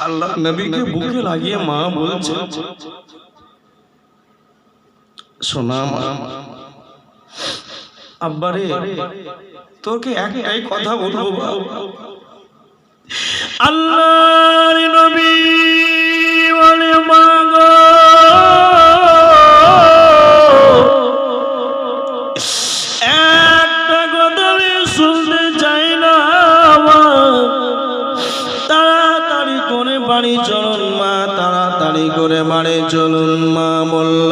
আল্লাহ নবীকে বুকে লাগিয়ে মা বলছে, শোনা মা, আব্বারে তোকে একটাই কথা বলবো, আল্লাহর নবী বলে মা গো, একটা কথা আমি শুনতে চাই না, তাড়াতাড়ি করে বাড়ি চলুন মা, তাড়াতাড়ি করে বাড়ি চলুন মা। বলল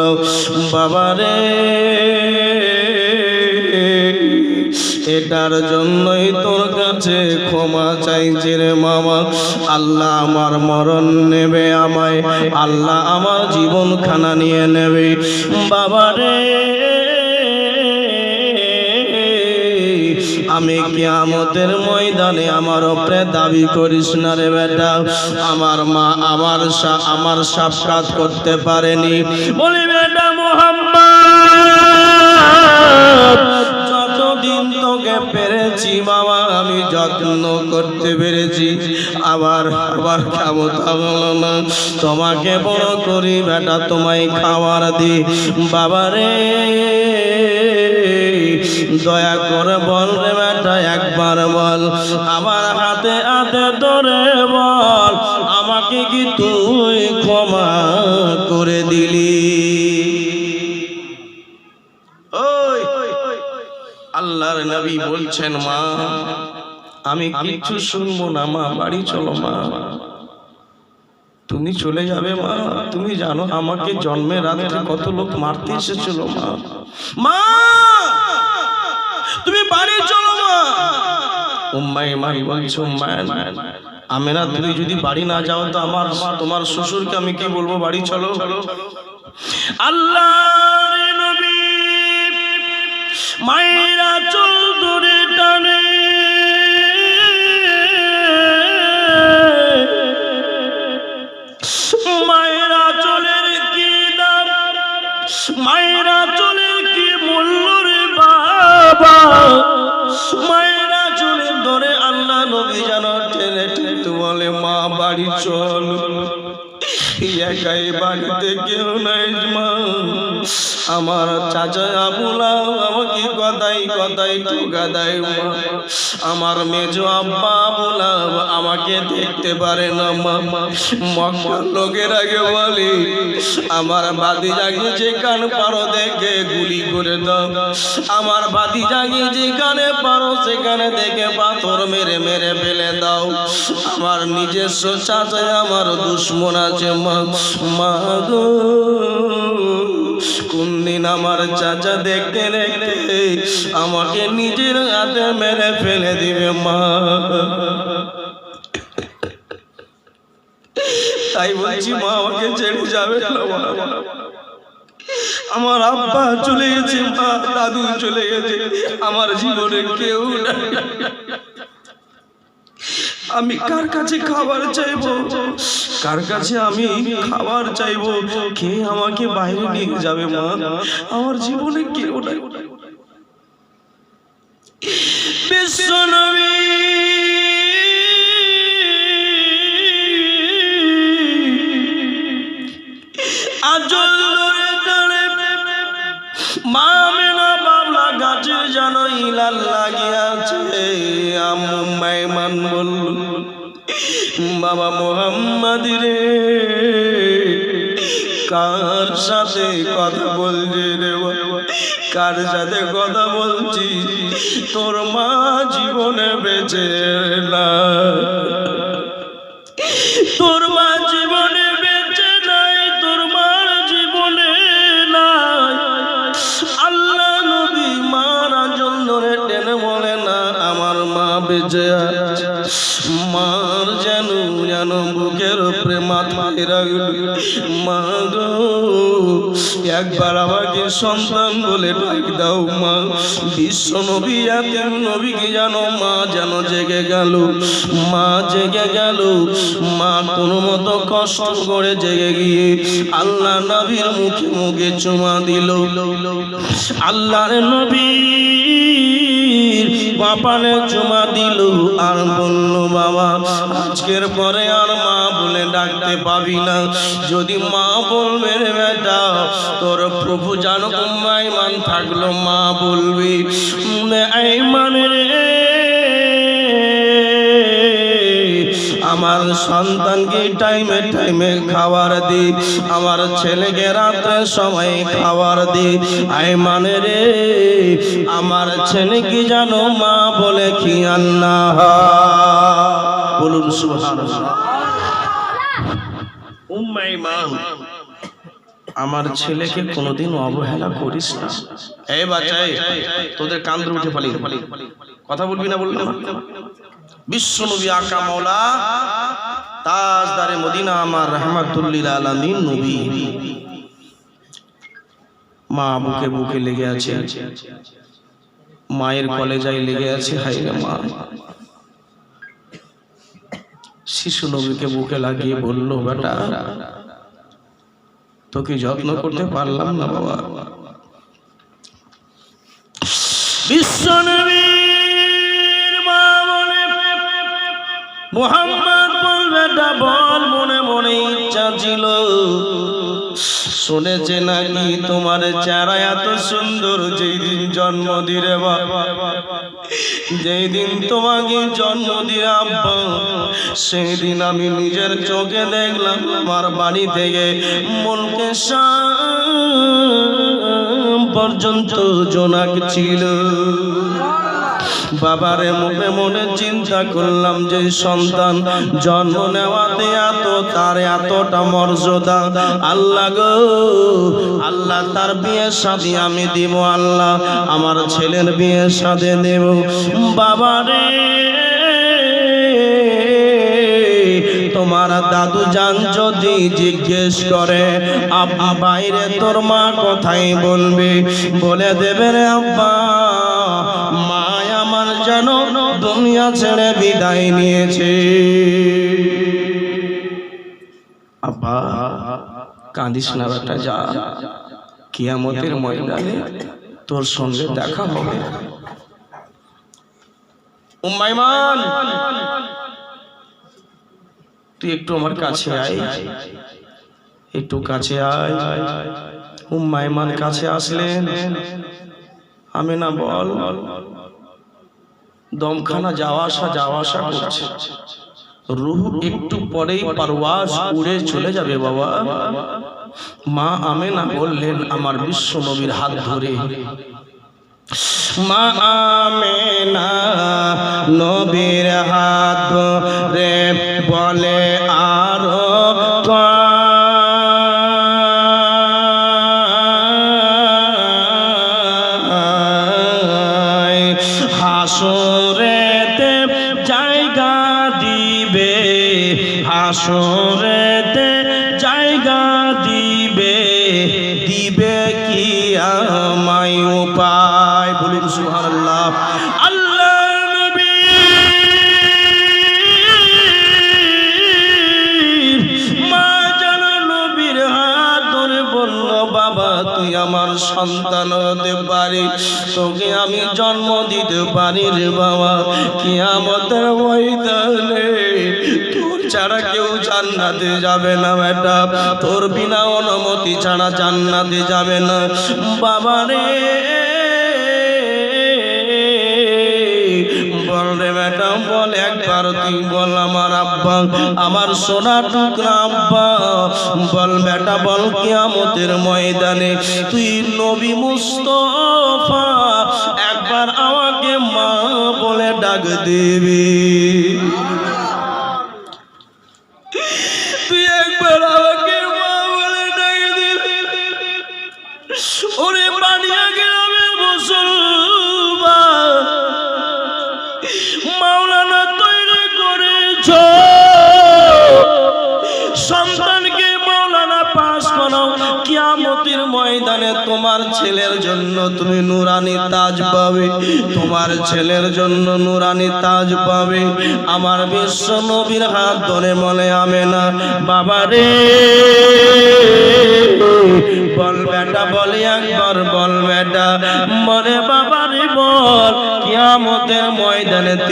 বাবারে এটার জন্যই তোর কাছে ক্ষমা চাইছি রে মামা। আল্লাহ আমার মরণ নেবে আমায়, আল্লাহ আমার জীবন খানা নিয়ে নেবে। বাবারে আমি কিয়ামতের ময়দানে আমার উপরে দাবি করিস না রে বেটা, আমার মা আমার সাফকাত করতে পারেনি। বলি বেটা মুহাম্মদ, যতদিন তোকে পেরেছি বাবা আমি যত্ন করতে পেরেছি, আবার ক্ষমতা হলো না তোমাকে বড় করি বেটা, তোমায় খাওয়ার দি। বাবারে দয়া করে বল রে বেটা, একবার বল, আমার হাতে হাতে ধরে বল, আমাকে কি তুই ক্ষমা করে দিলি? ওই আল্লাহর নবী বলছেন মা আমি কিচ্ছু শুনবো না মা, বাড়ি চলো মা। তুমি চলে যাবে মা, তুমি জানো আমাকে জন্মের রাতে কত লোক মারতে এসেছিল মা, মা তুমি বাড়ি চলো মা। উম্মাই মাই বলছো আমেনা তুমি যদি বাড়ি না যাও তো তোমার শ্বশুরকে আমি কি বলবো, বাড়ি চলো। আল্লাহর নবী মায়েরা চল দূরে টানে, মায়েরা চলের কি দাম, মায়েরা চলের কি মূল্য রে বাবা। মায়েরা চলে ধরে আল্লাহ নবী যেন টেনে টেনে বলে মা বাড়ি চল, একাই বাড়িতে কেউ নাই মা, আমার চাচা আবুলা আমাকে কথাই কথাই টোকা দেয় মা, আমার মেজো আব্বা আবুলা আমাকে দেখতে পারে না মা। মক্কার লোকের আগে বলি আমার ভাতিজাকে যেখানে পারো দেখে গুলি করে দাও, আমার ভাতিজাকে যেখানে পারো সেখানে দেখে পাথর মেরে মেরে ফেলে দাও। আমার নিজস্ব চাচা আমার দুশ্মন আছে মা, মা গো কোন দিন আমার চাচা দেখতে দেখতে আমাকে নিজের হাতে মেরে ফেলে দিবে মা। তাই বলছি মা আমাকে ছেড়ে যাবে না, আমার আব্বা চলে গেছে মা, দাদু চলে গেছে, আমার জীবনে কেউ নাই। আমি কার কাছে খাবার চাইবো, কার কাছে আমি খাবার চাইবো, কে আমাকে বাইরে নিয়ে যাবে মা, আমার জীবনে কেউ নাই। বিশ্বনবী আজল মা মেনা বাবলা গাছে যেন ইলাল লাগিয়াছে। আম্মু মাইমান বলল বাবা মোহাম্মদ রে কার সাথে কথা বলছি রে, কার সাথে কথা বলছি, তোর মা জীবনে বেঁচে না, তোর মা জীবনে বেঁচে নাই, তোর মার জীবনে নাই। আল্লাহ নবী মার আঁচল ধরে টেনে বলে না আমার মা বেঁচে আছে, মার যেন যেন বুকের উপরে মাথায় রাখল। মা গো একবার আমাকে সন্তান বলে ডাক দাও মা। বিশ্ব নবী এতিম নবীকে জানো মা যেন জেগে গেল, মা জেগে গেল, মা কোনো মতো কষ্ট করে জেগে গিয়ে আল্লাহ নবীর মুখে মুখে চুমা দিল। আল্লাহর নবী কপালে চুমা দিল আর বলল বাবা আজকের পরে আর মা বলে ডাকতে পাবি না। যদি মা বলবে রে বেটা তোর প্রভু জানো আইমান থাকলো মা বলবি আইমান রে আমার সন্তানকে টাইমে টাইমে খাবার দি, আমার ছেলেকে রাত্রে সময় খাবার দি। আইমান রে আমার ছেলেকে জানো মা বলে খেয়াল না বলুন সুবহানাল্লাহ। উম্মে ইমান আমার ছেলেকে কোনোদিন অবহেলা করিস না। এই বাচ্চা তোদের কান ধরে উঠে পালি কথা বলবি না বলবি না। বিশ্বনবী আকা মাওলা তাজদারে মদিনা আমার রাহমাতুল্লিল আলামিন নবী মা বুকে বুকে লেগে আছে, মায়ের কলেজায় লেগে আছে। হায় রে মা, শিশু নবীকে বুকে লাগিয়ে বলল বেটা তোকে যত্ন করতে পারলাম না বাবা। বিশ্বনবীর মা বলে মুহাম্মদ বল বেটা বল মনে মনে ইচ্ছা ছিল শুনেছে নাকি তোমার চেহারা এত সুন্দর। যেই দিন জন্ম দিলে বাবা, যেই দিন তোমাকে জন্ম দিয়ে আব্বা, সেই দিন আমি নিজের চোখে দেখলাম আমার বাড়ি থেকে মুলকে শাম পর্যন্ত জোনাক ছিল। বাবারে মনে মনে চিন্তা করলাম যে সন্তান জন্ম নেওয়াতে এত তার এতটা মর্যাদা, আল্লাহ গো আল্লাহ তার বিয়ে শাদী আমি দিব, আল্লাহ আমার ছেলের বিয়ে শাদী দেব। বাবারে তোমার দাদু জান যদি জিজ্ঞেস করে আব্বা বাইরে তোর মা কোথায় বলবে, বলে দেবে রে আব্বা মা আমার জানো দুনিয়া ছেড়ে বিদায় নিয়েছে। আব্বা কাঁদিস না বেটা, যা কিয়ামতের ময়দানে তোর সঙ্গে দেখা হবে। উম্মে ইমান তুই একটু আমার কাছে আয়, একটু কাছে আয়। উম্মে ইমান কাছে আসলেন। আমিনা বল দমখানা যাওয়া আসা করছে, রূহ একটু পরেই পারওয়াজ উড়ে চলে যাবে বাবা। মা আমিনা বললেন আমার বিশ্ব নবীর হাত ধরে, মা আমিনা নবীর হাত ধরে বলে আরো হাসরেতে জায়গা দিবে, হাসরেতে জায়গা দিবে, দিবে কি আমায় উপায় বলুন সুবহানাল্লাহ। আল্লাহ নবী মা যেন নবীর হাত ধরে বলল বাবা তুই আমার সন্তান হতে পারি, তোকে আমি জন্ম দিতে পারি রে বাবা। কিয়ামতের ময়দানে তোর ছাড়া কেউ জান্নাতে যাবে না বেটা, তোর বিনা অনুমতি ছাড়া জান্নাতে যাবে না বাবা রে। বল রে বেটা বল একবার তুই বল আমার আব্বা আমার সোনা টুকরা আব্বা, বল বেটা বল কিয়ামতের ময়দানে তুই নবী মুস্তাফা একবার আমাকে মা বলে ডাক দিবি, তুই একবার আমাকে মা বলে ডাক দিবি। ওরে বানিয়া গ্রামে মুসলমান মাওলানা তৈরি করেছ, সন্তানকে মাওলানা পাস করাও, কিয়ামতের ময়দানে তোমার ছেলের জন্য তুমি নূরানি তাজ পাবে, তোমার ছেলের জন্য নূরানি তাজ পাবে। আমার বিশ্ব নবীর হাত ধরে বলে আমেনা বাবা রে বল বেটা বলে একবার বল বেটা বলে বাবা রে বল কিয়ামতের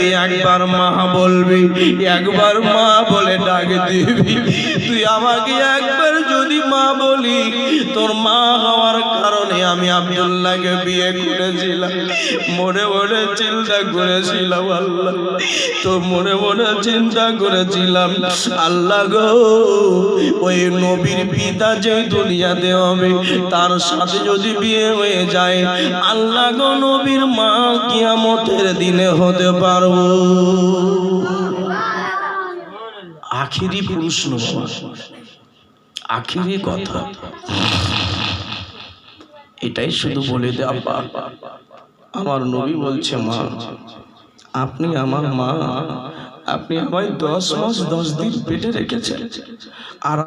দিয়ে একবার মা বলবি, একবার মা বলে ডাক দিবি। তুই আমাকে একবার যদি মা বলি, তোর মা হওয়ার কারণে আমি আব্দুল্লাহকে বিয়ে করেছিলাম। মনে মনে চিন্তা করেছিলাম আল্লাহ, তো মনে মনে চিন্তা করেছিলাম আল্লাহ গো, ওই নবীর পিতা যে দুনিয়াতে হবে তার সাথে যদি বিয়ে হয়ে যায়, আল্লাহ গো নবীর মা কিয়ামতের দিনে হতে পারবো। আখিরি প্রশ্ন, আখিরি কথা এটাই শুধু বলে দে আব্বা, আমার নবী বলছে মা আপনি আমার মা, আপনি আমায় 10 মাস 10 দিন পেটে রেখেছেন, আর